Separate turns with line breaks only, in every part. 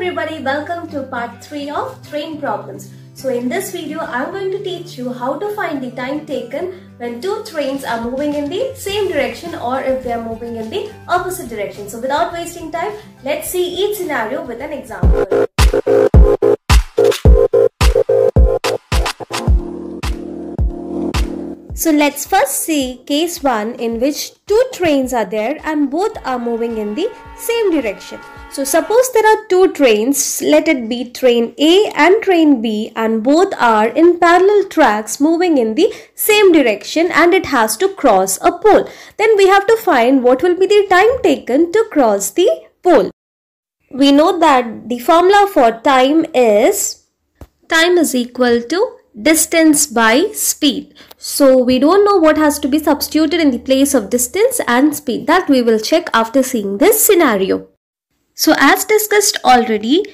everybody, welcome to part 3 of train problems. So in this video, I'm going to teach you how to find the time taken when two trains are moving in the same direction or if they are moving in the opposite direction. So without wasting time, let's see each scenario with an example. So let's first see case 1 in which two trains are there and both are moving in the same direction. So suppose there are two trains, let it be train A and train B, and both are in parallel tracks moving in the same direction and it has to cross a pole. Then we have to find what will be the time taken to cross the pole. We know that the formula for time is equal to distance by speed. So we don't know what has to be substituted in the place of distance and speed. That we will check after seeing this scenario. So as discussed already,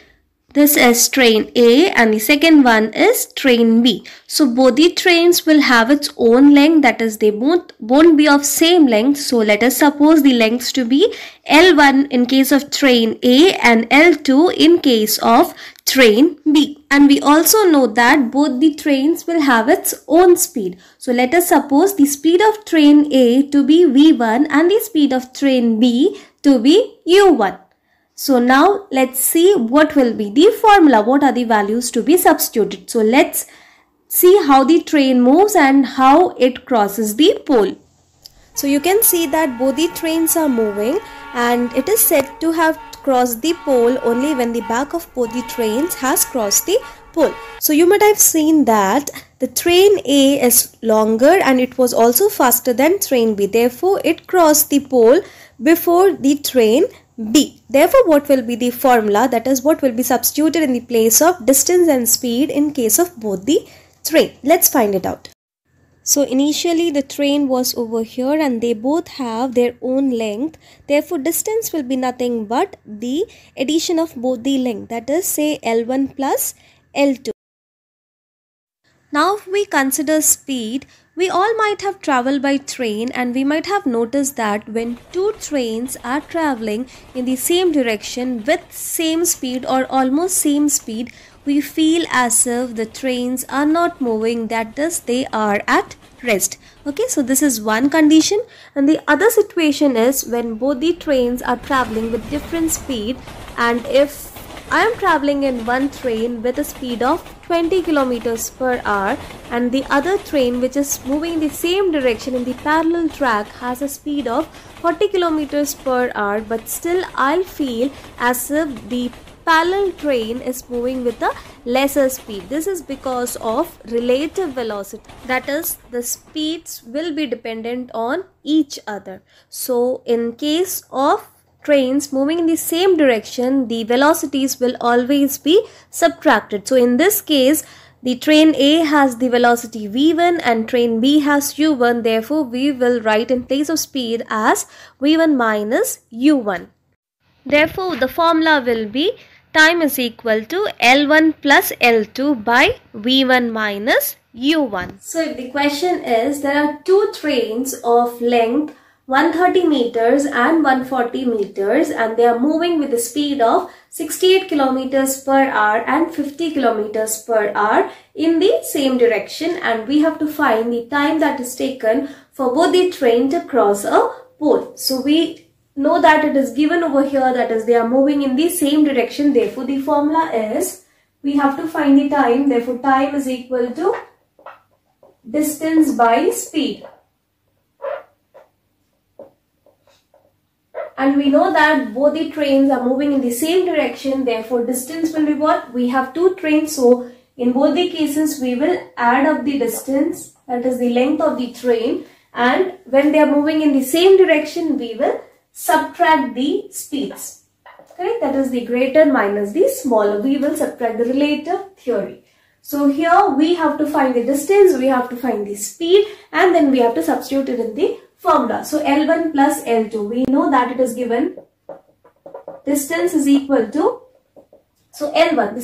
this is train A and the second one is train B. So both the trains will have its own length, that is they both won't be of same length. So let us suppose the lengths to be L1 in case of train A and L2 in case of train B. And we also know that both the trains will have its own speed. So let us suppose the speed of train A to be V1 and the speed of train B to be U1. So now let's see what will be the formula, what are the values to be substituted. So let's see how the train moves and how it crosses the pole. So you can see that both the trains are moving and it is said to have crossed the pole only when the back of both the trains has crossed the pole. So you might have seen that the train A is longer and it was also faster than train B. Therefore, it crossed the pole before the train B. Therefore, what will be the formula? That is what will be substituted in the place of distance and speed in case of both the train. Let's find it out. So initially the train was over here and they both have their own length. Therefore, distance will be nothing but the addition of both the length. That is, say L1 plus L2. Now if we consider speed, we all might have traveled by train and we might have noticed that when two trains are traveling in the same direction with same speed or almost same speed, we feel as if the trains are not moving, that is, they are at rest. Okay, so this is one condition, and the other situation is when both the trains are traveling with different speed, and if I am traveling in one train with a speed of 20 kilometers per hour and the other train which is moving in the same direction in the parallel track has a speed of 40 kilometers per hour, but still I'll feel as if the parallel train is moving with a lesser speed. This is because of relative velocity. That is, the speeds will be dependent on each other. So in case of trains moving in the same direction, the velocities will always be subtracted. So in this case, the train A has the velocity V1 and train B has U1. Therefore, we will write in place of speed as V1 minus U1. Therefore, the formula will be time is equal to L1 plus L2 by V1 minus U1. So if the question is, there are two trains of length 130 meters and 140 meters and they are moving with a speed of 68 kilometers per hour and 50 kilometers per hour in the same direction, and we have to find the time that is taken for both the train to cross a pole. So we know that it is given over here, that is they are moving in the same direction. Therefore, the formula is we have to find the time. Therefore, time is equal to distance by speed. And we know that both the trains are moving in the same direction. Therefore, distance will be what? We have two trains. So, in both the cases, we will add up the distance, that is the length of the train. And when they are moving in the same direction, we will subtract the speeds. Correct? That is the greater minus the smaller. We will subtract the relative theory. So, here we have to find the distance, we have to find the speed, and then we have to substitute it in the formula. So L1 plus L2, we know that it is given distance is equal to, so L1,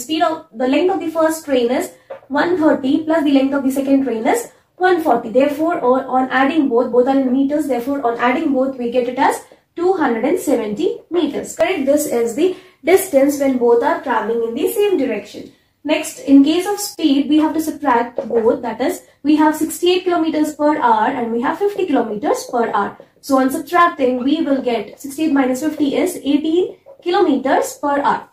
the length of the first train is 130 plus the length of the second train is 140. Therefore, on adding both are in meters. Therefore, on adding both, we get it as 270 meters. Correct? This is the distance when both are traveling in the same direction. Next, in case of speed, we have to subtract both. That is, we have 68 kilometers per hour and we have 50 kilometers per hour. So on subtracting, we will get 68 minus 50 is 18 kilometers per hour.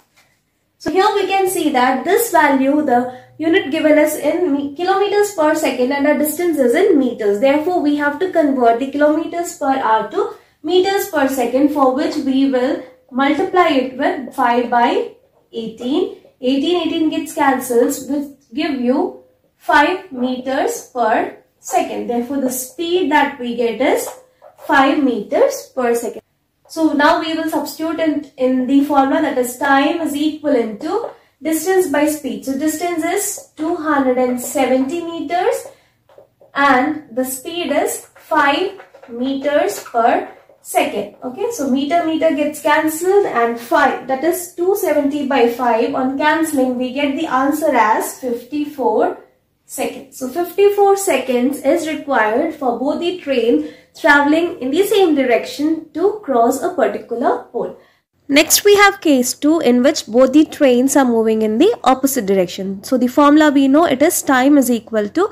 So here we can see that this value, the unit given is in kilometers per second and our distance is in meters. Therefore, we have to convert the kilometers per hour to meters per second, for which we will multiply it with 5 by 18. 18 gets cancelled, which give you 5 meters per second. Therefore, the speed that we get is 5 meters per second. So now we will substitute it in the formula, that is time is equivalent to distance by speed. So distance is 270 meters and the speed is 5 meters per second. Okay, so meter gets cancelled and 5, that is 270 by 5. On cancelling, we get the answer as 54 seconds. So 54 seconds is required for both the train traveling in the same direction to cross a particular pole. Next, we have case 2 in which both the trains are moving in the opposite direction. So the formula we know, it is time is equal to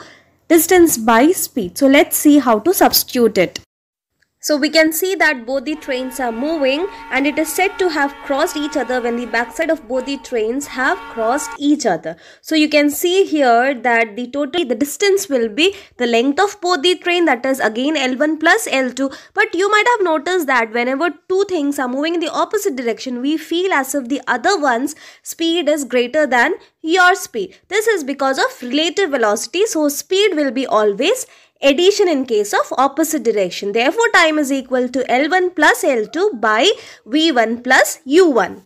distance by speed. So let's see how to substitute it. So we can see that both the trains are moving and it is said to have crossed each other when the backside of both the trains have crossed each other. So you can see here that the distance will be the length of both the train, that is again L1 plus L2. But you might have noticed that whenever two things are moving in the opposite direction, we feel as if the other one's speed is greater than your speed. This is because of relative velocity. So speed will be always addition in case of opposite direction. Therefore, time is equal to L1 plus L2 by V1 plus U1.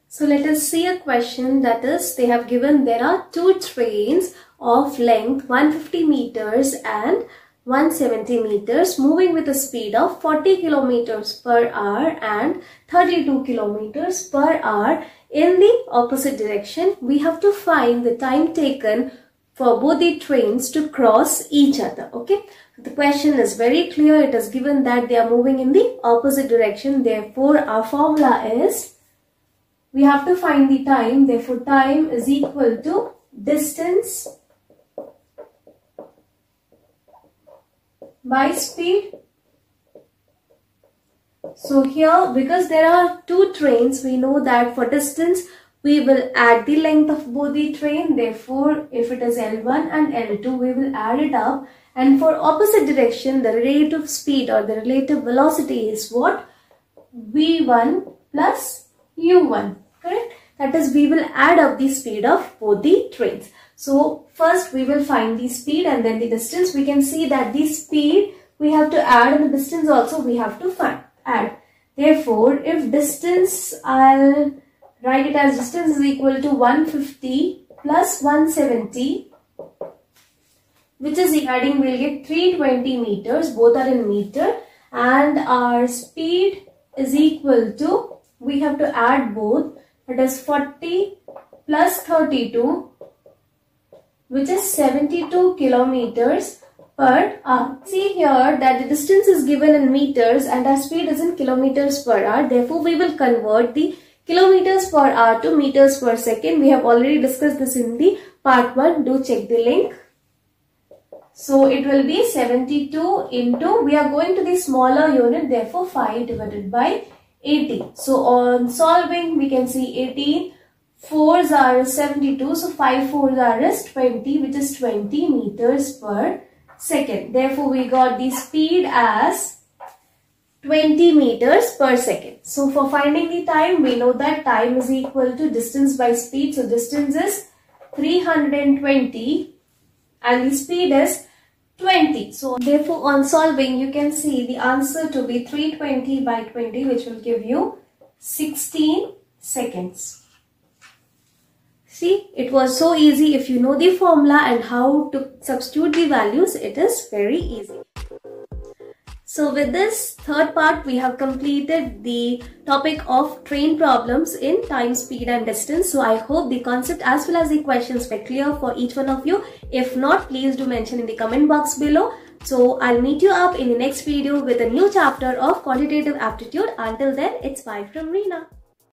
So let us see a question, that is, they have given there are two trains of length 150 meters and 170 meters moving with a speed of 40 kilometers per hour and 32 kilometers per hour in the opposite direction. We have to find the time taken for both the trains to cross each other. Okay, the question is very clear. It is given that they are moving in the opposite direction. Therefore, our formula is, we have to find the time. Therefore, time is equal to distance by speed. So here, because there are two trains, we know that for distance, we will add the length of both the train. Therefore, if it is L1 and L2, we will add it up. And for opposite direction, the relative speed or the relative velocity is what? V1 plus U1. Correct? That is, we will add up the speed of both the trains. So, first we will find the speed and then the distance. We can see that the speed we have to add and the distance also we have to add. Therefore, if distance, I'll write it as distance is equal to 150 plus 170, which is adding, we'll get 320 meters, both are in meter, and our speed is equal to, we have to add both, that is 40 plus 32, which is 72 kilometers per hour. See here that the distance is given in meters and our speed is in kilometers per hour. Therefore, we will convert the kilometers per hour to meters per second. We have already discussed this in the part 1. Do check the link. So it will be 72 into, we are going to the smaller unit, therefore 5 divided by 18. So on solving, we can see 18, 4s are 72, so 5 4s are 20, which is 20 meters per second. Therefore, we got the speed as 20 meters per second. So for finding the time, we know that time is equal to distance by speed. So distance is 320 and the speed is 20. So therefore on solving, you can see the answer to be 320 by 20, which will give you 16 seconds. See, it was so easy. If you know the formula and how to substitute the values, it is very easy. So with this third part, we have completed the topic of train problems in time, speed and distance. So I hope the concept as well as the questions were clear for each one of you. If not, please do mention in the comment box below. So I'll meet you up in the next video with a new chapter of quantitative aptitude. Until then, it's bye from Reena.